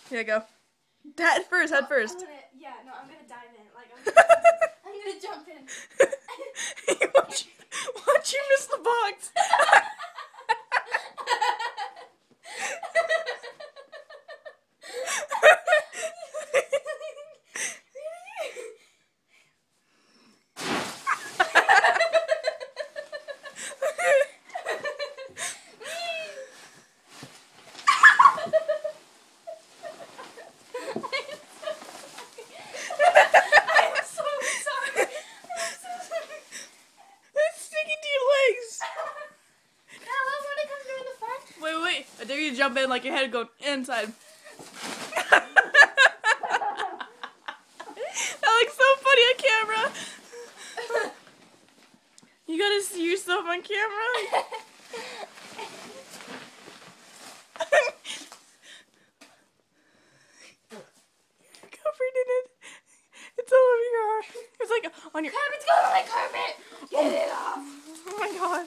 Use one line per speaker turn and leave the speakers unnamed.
Here you go. Head first, head first.
I'm gonna dive in. Like, I'm gonna jump in.
Watch you miss the box. Wait. I dare you to jump in like your head go inside. That looks so funny on camera. You gotta see yourself on camera. You're covered in it. It's all over your arm. It's like on your...
It's going on my carpet! Get it off!
Oh my god.